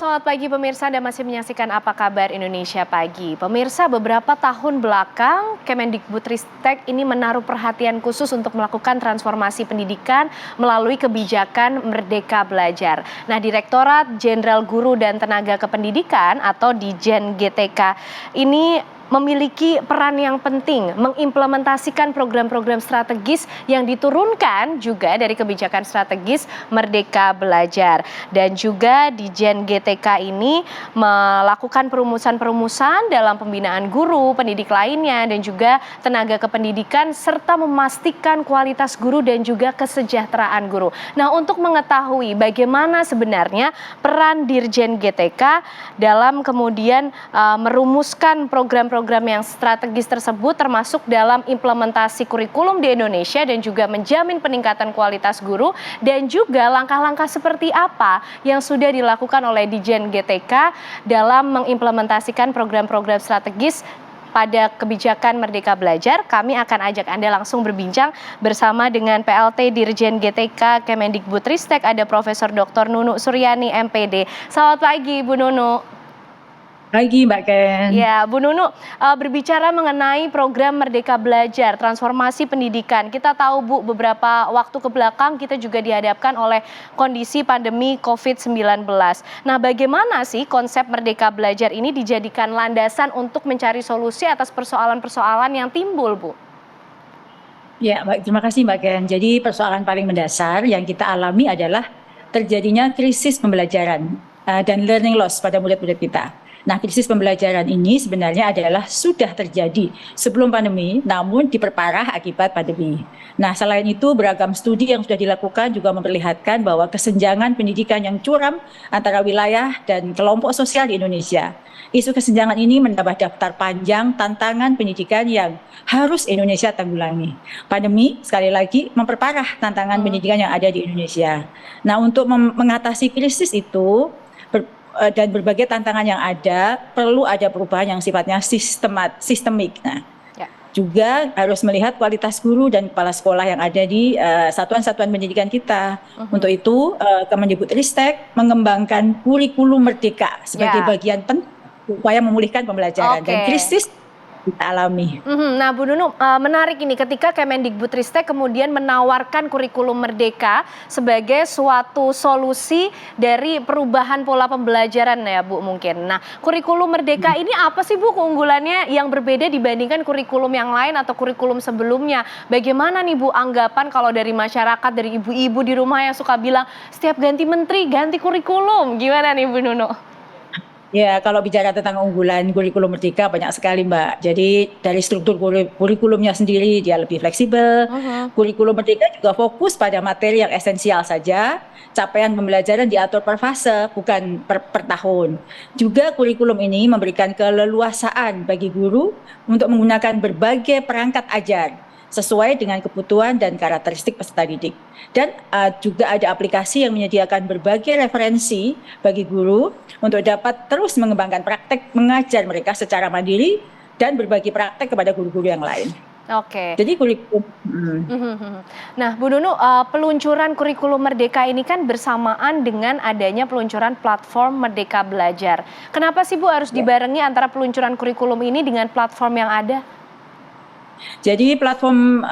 selamat pagi pemirsa, Anda masih menyaksikan Apa Kabar Indonesia Pagi. Pemirsa, beberapa tahun belakang Kemendikbudristek ini menaruh perhatian khusus untuk melakukan transformasi pendidikan melalui kebijakan Merdeka Belajar. Nah, Direktorat Jenderal Guru dan Tenaga Kependidikan atau Dijen GTK ini memiliki peran yang penting mengimplementasikan program-program strategis yang diturunkan juga dari kebijakan strategis Merdeka Belajar. Dan juga Dijen GTK ini melakukan perumusan-perumusan dalam pembinaan guru, pendidik lainnya, dan juga tenaga kependidikan, serta memastikan kualitas guru dan juga kesejahteraan guru. Nah, untuk mengetahui bagaimana sebenarnya peran Dirjen GTK dalam kemudian merumuskan program-program yang strategis tersebut, termasuk dalam implementasi kurikulum di Indonesia dan juga menjamin peningkatan kualitas guru, dan juga langkah-langkah seperti apa yang sudah dilakukan oleh Dijen GTK dalam mengimplementasikan program-program strategis pada kebijakan Merdeka Belajar. Kami akan ajak Anda langsung berbincang bersama dengan PLT Dirjen GTK Kemendikbudristek, ada Profesor Dr. Nunu Suryani MPD. Selamat pagi Bu Nunu. Pagi Mbak Ken. Ya, Bu Nunu, berbicara mengenai program Merdeka Belajar, transformasi pendidikan. Kita tahu Bu, beberapa waktu ke belakang kita juga dihadapkan oleh kondisi pandemi COVID-19. Nah, bagaimana sih konsep Merdeka Belajar ini dijadikan landasan untuk mencari solusi atas persoalan-persoalan yang timbul, Bu? Ya, baik, terima kasih Mbak Ken. Jadi persoalan paling mendasar yang kita alami adalah terjadinya krisis pembelajaran dan learning loss pada murid-murid kita. Nah, krisis pembelajaran ini sebenarnya adalah sudah terjadi sebelum pandemi, namun diperparah akibat pandemi. Nah, selain itu beragam studi yang sudah dilakukan juga memperlihatkan bahwa kesenjangan pendidikan yang curam antara wilayah dan kelompok sosial di Indonesia. Isu kesenjangan ini menambah daftar panjang tantangan pendidikan yang harus Indonesia tanggulangi. Pandemi sekali lagi memperparah tantangan pendidikan yang ada di Indonesia. Nah, untuk mengatasi krisis itu dan berbagai tantangan yang ada, perlu ada perubahan yang sifatnya sistemik. Nah, juga harus melihat kualitas guru dan kepala sekolah yang ada di satuan-satuan pendidikan kita. Untuk itu, Kemendikbudristek mengembangkan kurikulum merdeka sebagai bagian penting upaya memulihkan pembelajaran dan krisis kita alami. Nah, Bu Nunu, menarik ini ketika Kemendikbudristek kemudian menawarkan kurikulum merdeka sebagai suatu solusi dari perubahan pola pembelajaran ya Bu mungkin. Nah, kurikulum merdeka ini apa sih Bu keunggulannya yang berbeda dibandingkan kurikulum yang lain atau kurikulum sebelumnya? Bagaimana nih Bu anggapan kalau dari masyarakat, dari ibu-ibu di rumah yang suka bilang setiap ganti menteri ganti kurikulum, gimana nih Bu Nunu? Ya, kalau bicara tentang unggulan kurikulum merdeka banyak sekali Mbak. Jadi dari struktur kurikulumnya sendiri dia lebih fleksibel. Kurikulum merdeka juga fokus pada materi yang esensial saja. Capaian pembelajaran diatur per fase, bukan per tahun. Juga kurikulum ini memberikan keleluasaan bagi guru untuk menggunakan berbagai perangkat ajar sesuai dengan kebutuhan dan karakteristik peserta didik. Dan juga ada aplikasi yang menyediakan berbagai referensi bagi guru untuk dapat terus mengembangkan praktek mengajar mereka secara mandiri dan berbagi praktek kepada guru-guru yang lain. Oke. Jadi kurikulum. Nah, Bu Nunu, peluncuran kurikulum merdeka ini kan bersamaan dengan adanya peluncuran platform Merdeka Belajar. Kenapa sih Bu harus dibarengi antara peluncuran kurikulum ini dengan platform yang ada? Jadi platform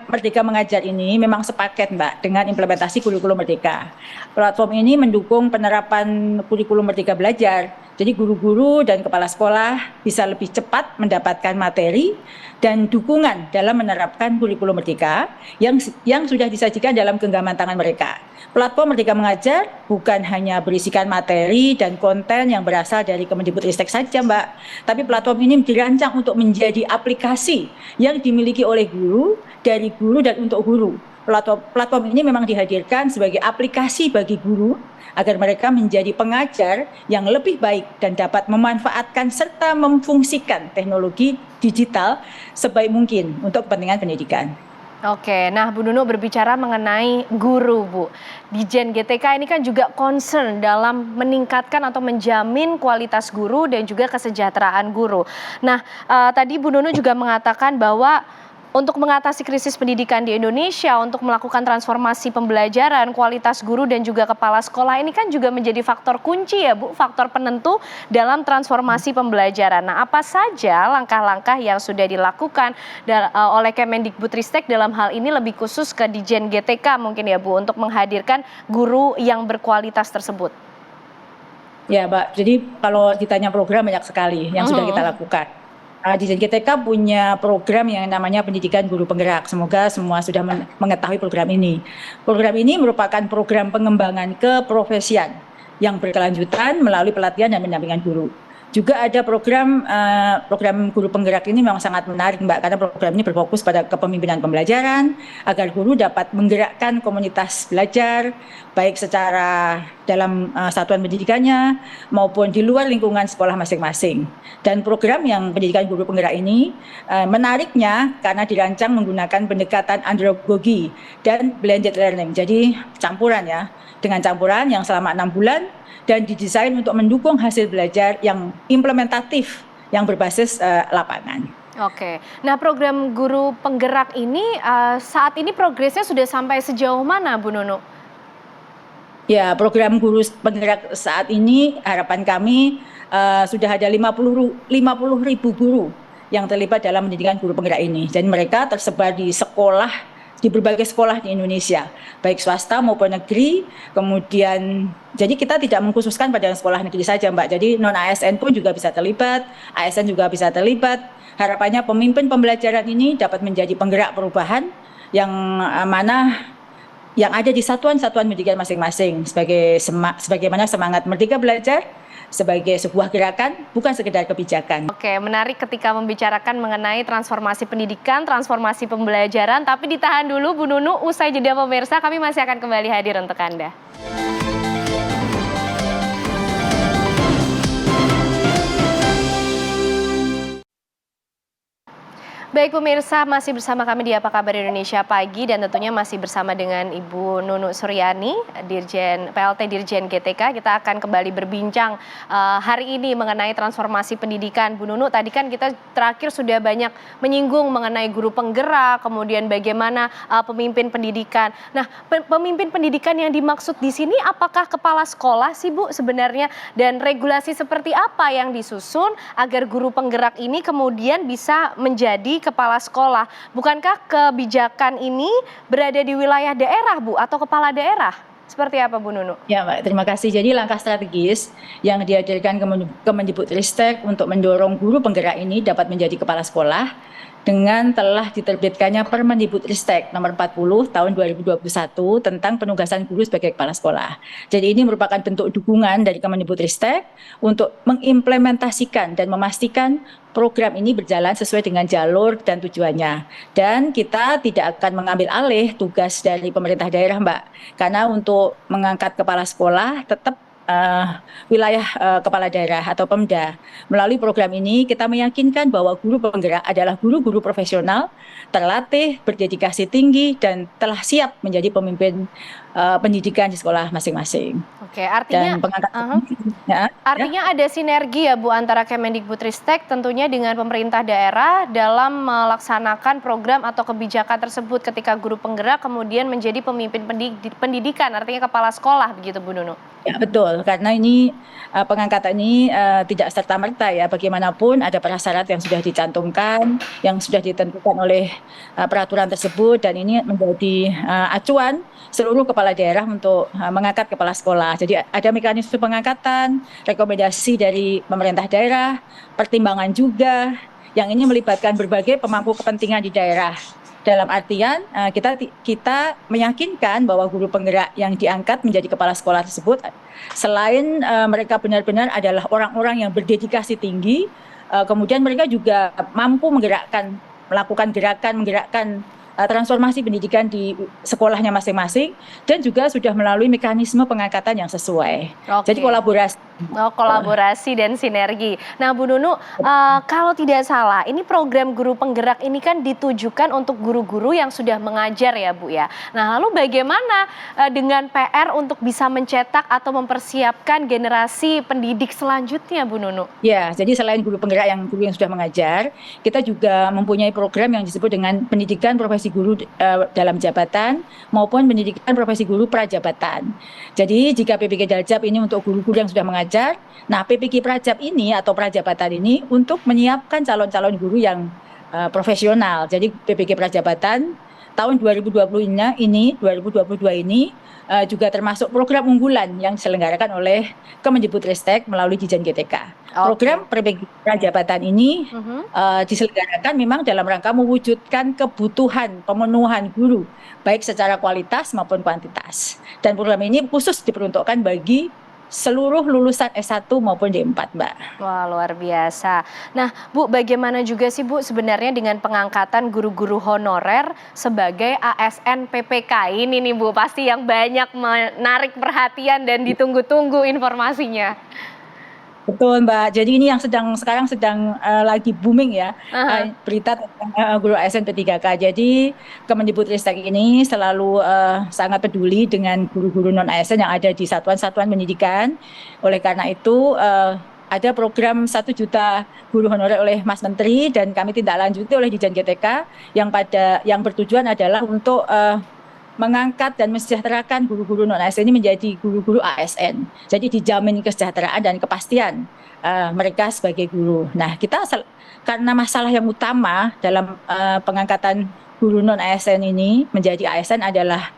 Merdeka Mengajar ini memang sepaket Mbak dengan implementasi kurikulum merdeka. Platform ini mendukung penerapan kurikulum Merdeka Belajar. Jadi guru-guru dan kepala sekolah bisa lebih cepat mendapatkan materi dan dukungan dalam menerapkan kurikulum merdeka yang sudah disajikan dalam genggaman tangan mereka. Platform Merdeka Mengajar bukan hanya berisikan materi dan konten yang berasal dari Kemendikbudristek saja Mbak, tapi platform ini dirancang untuk menjadi aplikasi yang dimiliki oleh guru, dari guru dan untuk guru. Platform ini memang dihadirkan sebagai aplikasi bagi guru agar mereka menjadi pengajar yang lebih baik dan dapat memanfaatkan serta memfungsikan teknologi digital sebaik mungkin untuk kepentingan pendidikan. Oke, nah Bu Nunu berbicara mengenai guru Bu. Dijen GTK ini kan juga concern dalam meningkatkan atau menjamin kualitas guru dan juga kesejahteraan guru. Nah, tadi Bu Nunu juga mengatakan bahwa Untuk mengatasi krisis pendidikan di Indonesia, untuk melakukan transformasi pembelajaran, kualitas guru dan juga kepala sekolah ini kan juga menjadi faktor kunci ya Bu, faktor penentu dalam transformasi pembelajaran. Nah, apa saja langkah-langkah yang sudah dilakukan oleh Kemendikbudristek dalam hal ini lebih khusus ke Dijen GTK mungkin ya Bu, untuk menghadirkan guru yang berkualitas tersebut? Ya, Mbak. Jadi kalau ditanya program banyak sekali yang sudah kita lakukan. Dijen GTK punya program yang namanya Pendidikan Guru Penggerak. Semoga semua sudah mengetahui program ini. Program ini merupakan program pengembangan keprofesian yang berkelanjutan melalui pelatihan dan pendampingan guru. Juga ada program Guru Penggerak ini memang sangat menarik Mbak, karena program ini berfokus pada kepemimpinan pembelajaran agar guru dapat menggerakkan komunitas belajar baik secara dalam satuan pendidikannya maupun di luar lingkungan sekolah masing-masing. Dan program yang Pendidikan Guru Penggerak ini menariknya karena dirancang menggunakan pendekatan andragogi dan blended learning. Jadi campuran ya, dengan campuran yang selama 6 bulan dan didesain untuk mendukung hasil belajar yang implementatif yang berbasis lapangan. Oke, nah program Guru Penggerak ini saat ini progresnya sudah sampai sejauh mana Bu Nunu? Ya, program Guru Penggerak saat ini harapan kami sudah ada 50.000 guru yang terlibat dalam pendidikan guru penggerak ini. Dan mereka tersebar di sekolah, di berbagai sekolah di Indonesia, baik swasta maupun negeri. Kemudian, jadi kita tidak mengkhususkan pada sekolah negeri saja Mbak, jadi non-ASN pun juga bisa terlibat, ASN juga bisa terlibat. Harapannya pemimpin pembelajaran ini dapat menjadi penggerak perubahan yang mana yang ada di satuan-satuan pendidikan masing-masing, sebagaimana semangat Merdeka Belajar sebagai sebuah gerakan, bukan sekedar kebijakan. Oke, menarik ketika membicarakan mengenai transformasi pendidikan, transformasi pembelajaran, tapi ditahan dulu Bu Nunu, usai jeda pemirsa kami masih akan kembali hadir untuk Anda. Baik pemirsa, masih bersama kami di Apa Kabar Indonesia Pagi dan tentunya masih bersama dengan Ibu Nunu Suryani, PLT Dirjen GTK. Kita akan kembali berbincang hari ini mengenai transformasi pendidikan. Bu Nunu, tadi kan kita terakhir sudah banyak menyinggung mengenai guru penggerak, kemudian bagaimana pemimpin pendidikan. Nah, pemimpin pendidikan yang dimaksud di sini apakah kepala sekolah sih Bu sebenarnya? Dan regulasi seperti apa yang disusun agar guru penggerak ini kemudian bisa menjadi kepala sekolah? Bukankah kebijakan ini berada di wilayah daerah Bu atau kepala daerah? Seperti apa Bu Nunu? Ya Mbak, terima kasih. Jadi langkah strategis yang dihadirkan Kemendikbudristek untuk mendorong guru penggerak ini dapat menjadi kepala sekolah dengan telah diterbitkannya Permendikbudristek nomor 40 tahun 2021 tentang penugasan guru sebagai kepala sekolah. Jadi ini merupakan bentuk dukungan dari Kemendikbudristek untuk mengimplementasikan dan memastikan program ini berjalan sesuai dengan jalur dan tujuannya. Dan kita tidak akan mengambil alih tugas dari pemerintah daerah Mbak, karena untuk mengangkat kepala sekolah tetap wilayah kepala daerah atau Pemda. Melalui program ini kita meyakinkan bahwa guru penggerak adalah guru-guru profesional, terlatih, berdedikasi tinggi, dan telah siap menjadi pemimpin pendidikan di sekolah masing-masing. Oke, artinya artinya ada sinergi ya Bu antara Kemendikbudristek tentunya dengan pemerintah daerah dalam melaksanakan program atau kebijakan tersebut ketika guru penggerak kemudian menjadi pemimpin pendidikan, artinya kepala sekolah begitu Bu Nunu. Ya betul, karena ini pengangkatan ini tidak serta-merta ya, bagaimanapun ada prasyarat yang sudah dicantumkan, yang sudah ditentukan oleh peraturan tersebut, dan ini menjadi acuan seluruh kepala daerah untuk mengangkat kepala sekolah. Jadi ada mekanisme pengangkatan, rekomendasi dari pemerintah daerah, pertimbangan juga, yang ini melibatkan berbagai pemangku kepentingan di daerah. Dalam artian kita meyakinkan bahwa guru penggerak yang diangkat menjadi kepala sekolah tersebut selain mereka benar-benar adalah orang-orang yang berdedikasi tinggi, kemudian mereka juga mampu melakukan menggerakkan transformasi pendidikan di sekolahnya masing-masing dan juga sudah melalui mekanisme pengangkatan yang sesuai. Oke. Jadi kolaborasi Oh, kolaborasi dan sinergi. Nah, Bu Nunu, kalau tidak salah, ini program guru penggerak ini kan ditujukan untuk guru-guru yang sudah mengajar ya, Bu ya. Nah, lalu bagaimana dengan PR untuk bisa mencetak atau mempersiapkan generasi pendidik selanjutnya, Bu Nunu? Ya, jadi selain guru yang sudah mengajar, kita juga mempunyai program yang disebut dengan pendidikan profesi guru dalam jabatan maupun pendidikan profesi guru prajabatan. Jadi jika PPK Daljab ini untuk guru-guru yang sudah mengajar, nah PPK Prajab ini atau prajabatan ini untuk menyiapkan calon-calon guru yang profesional. Jadi PPK Prajabatan tahun 2022 ini juga termasuk program unggulan yang diselenggarakan oleh Kemendikbudristek melalui Dijen GTK. Program prajabatan ini diselenggarakan memang dalam rangka mewujudkan kebutuhan pemenuhan guru baik secara kualitas maupun kuantitas. Dan program ini khusus diperuntukkan bagi seluruh lulusan S1 maupun D4, Mbak. Wah, luar biasa. Nah, Bu, bagaimana juga sih Bu sebenarnya dengan pengangkatan guru-guru honorer sebagai ASN PPK ini nih Bu, pasti yang banyak menarik perhatian dan ditunggu-tunggu informasinya. Betul, Mbak. Jadi ini yang sekarang sedang lagi booming ya, berita tentang guru ASN P3K. Jadi Kemendikbudristek ini selalu sangat peduli dengan guru-guru non ASN yang ada di satuan-satuan pendidikan. Oleh karena itu ada program 1 juta guru honorer oleh Mas Menteri dan kami tindak lanjuti oleh Dijen GTK yang bertujuan adalah untuk mengangkat dan mensejahterakan guru-guru non-ASN ini menjadi guru-guru ASN. Jadi dijamin kesejahteraan dan kepastian mereka sebagai guru. Nah, kita karena masalah yang utama dalam pengangkatan guru non-ASN ini menjadi ASN adalah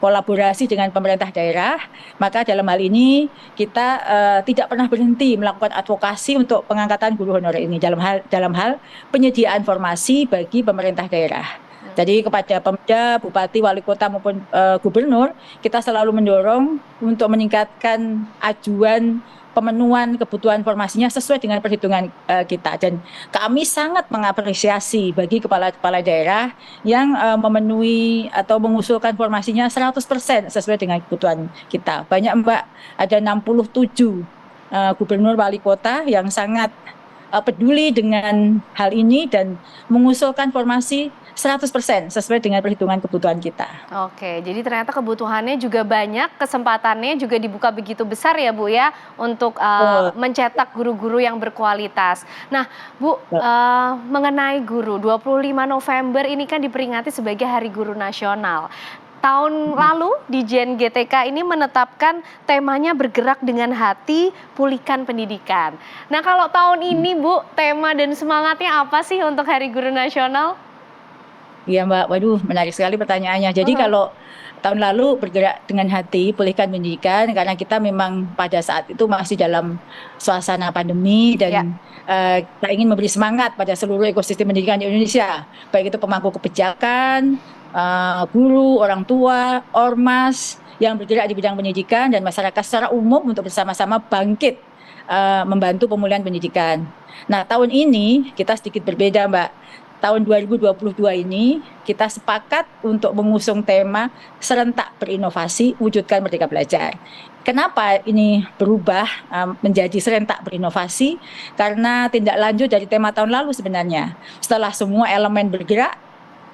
kolaborasi dengan pemerintah daerah, maka dalam hal ini kita tidak pernah berhenti melakukan advokasi untuk pengangkatan guru honorer ini dalam hal penyediaan formasi bagi pemerintah daerah. Jadi kepada Pemda, Bupati, Wali Kota maupun Gubernur, kita selalu mendorong untuk meningkatkan ajuan pemenuhan kebutuhan formasinya sesuai dengan perhitungan kita. Dan kami sangat mengapresiasi bagi kepala-kepala daerah yang memenuhi atau mengusulkan formasinya 100% sesuai dengan kebutuhan kita. Banyak, Mbak, ada 67 gubernur wali kota yang sangat peduli dengan hal ini dan mengusulkan formasi 100% sesuai dengan perhitungan kebutuhan kita. Oke, jadi ternyata kebutuhannya juga banyak, kesempatannya juga dibuka begitu besar ya Bu ya untuk mencetak guru-guru yang berkualitas. Nah Bu, mengenai guru, 25 November ini kan diperingati sebagai Hari Guru Nasional. Tahun lalu Dijen GTK ini menetapkan temanya bergerak dengan hati, pulihkan pendidikan. Nah kalau tahun ini Bu, tema dan semangatnya apa sih untuk Hari Guru Nasional? Iya, Mbak, waduh menarik sekali pertanyaannya. Jadi kalau tahun lalu bergerak dengan hati, pulihkan pendidikan, karena kita memang pada saat itu masih dalam suasana pandemi dan kita ingin memberi semangat pada seluruh ekosistem pendidikan di Indonesia, baik itu pemangku kebijakan, guru, orang tua, ormas yang bergerak di bidang pendidikan dan masyarakat secara umum untuk bersama-sama bangkit membantu pemulihan pendidikan. Nah, tahun ini kita sedikit berbeda, Mbak. Tahun 2022 ini kita sepakat untuk mengusung tema serentak berinovasi, wujudkan Merdeka Belajar. Kenapa ini berubah menjadi serentak berinovasi? Karena tindak lanjut dari tema tahun lalu sebenarnya. Setelah semua elemen bergerak,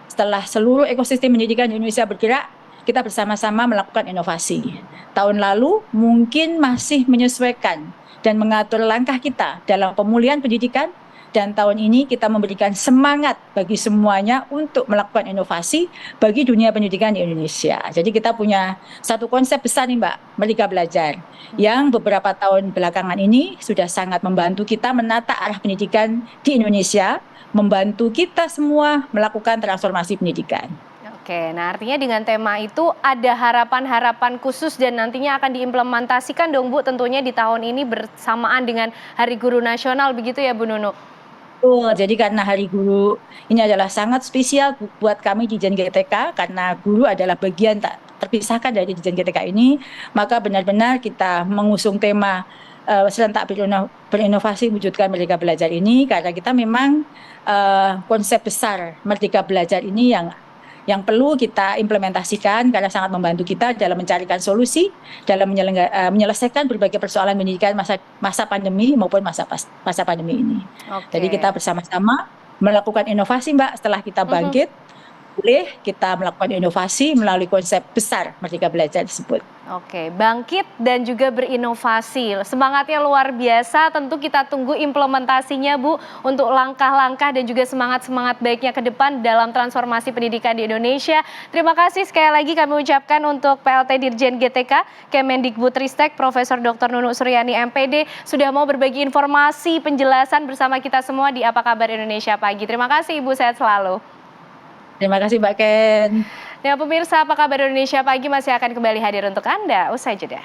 setelah seluruh ekosistem pendidikan di Indonesia bergerak, kita bersama-sama melakukan inovasi. Tahun lalu mungkin masih menyesuaikan dan mengatur langkah kita dalam pemulihan pendidikan, dan tahun ini kita memberikan semangat bagi semuanya untuk melakukan inovasi bagi dunia pendidikan di Indonesia. Jadi kita punya satu konsep besar nih, Mbak, Merdeka Belajar, yang beberapa tahun belakangan ini sudah sangat membantu kita menata arah pendidikan di Indonesia, membantu kita semua melakukan transformasi pendidikan. Oke, nah artinya dengan tema itu ada harapan-harapan khusus dan nantinya akan diimplementasikan dong Bu tentunya di tahun ini bersamaan dengan Hari Guru Nasional begitu ya Bu Nunu? Betul, jadi karena Hari Guru ini adalah sangat spesial buat kami di Dijen GTK, karena guru adalah bagian tak terpisahkan dari Dijen GTK ini, maka benar-benar kita mengusung tema serentak berinovasi wujudkan Merdeka Belajar ini, karena kita memang konsep besar Merdeka Belajar ini yang perlu kita implementasikan karena sangat membantu kita dalam mencarikan solusi dalam menyelesaikan berbagai persoalan pendidikan masa pandemi maupun masa pandemi ini. Oke. Jadi kita bersama-sama melakukan inovasi, Mbak, setelah kita bangkit. Boleh kita melakukan inovasi melalui konsep besar Merdeka Belajar tersebut. Oke, bangkit dan juga berinovasi. Semangatnya luar biasa, tentu kita tunggu implementasinya Bu, untuk langkah-langkah dan juga semangat-semangat baiknya ke depan dalam transformasi pendidikan di Indonesia. Terima kasih sekali lagi kami ucapkan untuk PLT Dirjen GTK, Kemendikbudristek, Profesor Dr. Nunuk Suryani MPD, sudah mau berbagi informasi, penjelasan bersama kita semua di Apa Kabar Indonesia Pagi. Terima kasih Ibu, sehat selalu. Terima kasih Mbak Ken. Dan pemirsa, Apa Kabar Indonesia Pagi masih akan kembali hadir untuk Anda usai jeda.